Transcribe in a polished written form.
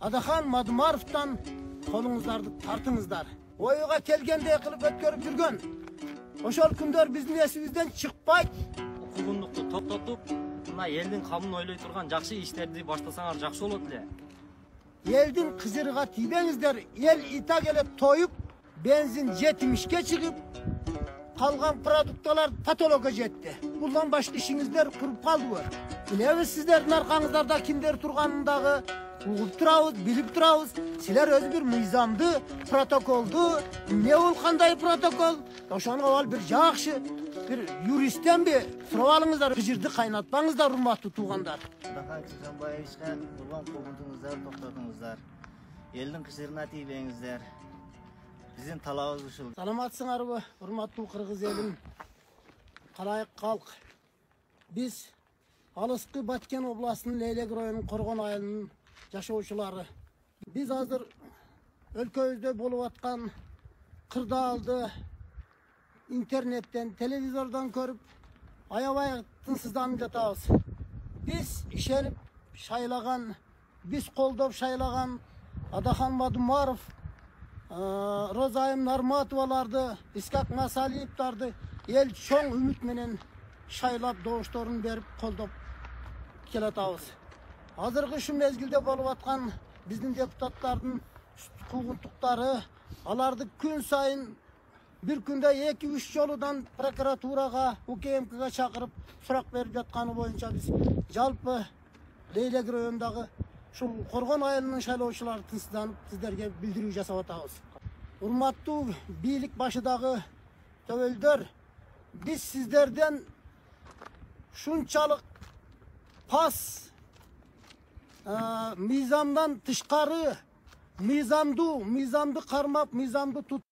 Adaхан Мадумаровтан колуңуздарды тартыңыздар. Ойга келгендей кылып өткөрүп жүргөн ошол күндөр биздин эсибизден чыкпайт. Куугундукту токтотуп, мына элдин камын ойлой турган жакшы иштерди баштасаңар жакшы болот эле. Элдин кызырыга тийбеңиздер. Эл итак эле тоюп, бензин жетимишке чыгып, калган продукталар потолокко жетти. Bundan başka işinizler kurup kaldılar. Bilebiz sizlerin arkanızlarda kimler turganındagı uğup turabız, bilip turabız. Siler öz bir mizamdı, protokoldu. Ne ol kanday protokol? Oşan oval bir jakşı, bir yuristten bir surap alыңыздар. Kıcırdı kaynatmаңыздар, urmatlı tuğanlar. Adaхан Кышанбаевичке турган куугунтуңуздар токтотуңуздар. Элдин кышырына тийбеңиздер. Биздин талабыбыз ушул. Саламатсыңарбы, урматтуу кыргыз элим, карайык калк. Biz Alıskı Batken Oblası'nın Leylek rayonunun Korgon ayının yaşauşuları. Biz hazır ülkemizde bulup atkan kırdağıldı, internetten, televizordan görüp ayavaya tınсызданып жатабыз. Biz işenip şaylagan, biz koldop şaylagan Adaхан Мадумаров, Розайым Нарматоваларды, Искак Масалиевтарды ел чоң үміт менен шайлап добуштарын берип колдоп келатабыз. Азыркы şu mezgilde болуп аткан биздин депутаттардын куугунтуктары, аларды күн сайын bir günde 2-3 жолудан прокуратурага, УКМКга чакырып сурак берип жатканы боюнча биз жалпы Leylek rayonundагы ушул Коргон айылынын шайлоочулары тынчсызданып сиздерге билдирүү жасап атабыз. Урматтуу бийлик башыдагы төбөлдөр, biz sizlerden şunçalık pas, mizamdan tışkarı, mizamdı karmap, mizamdı tut.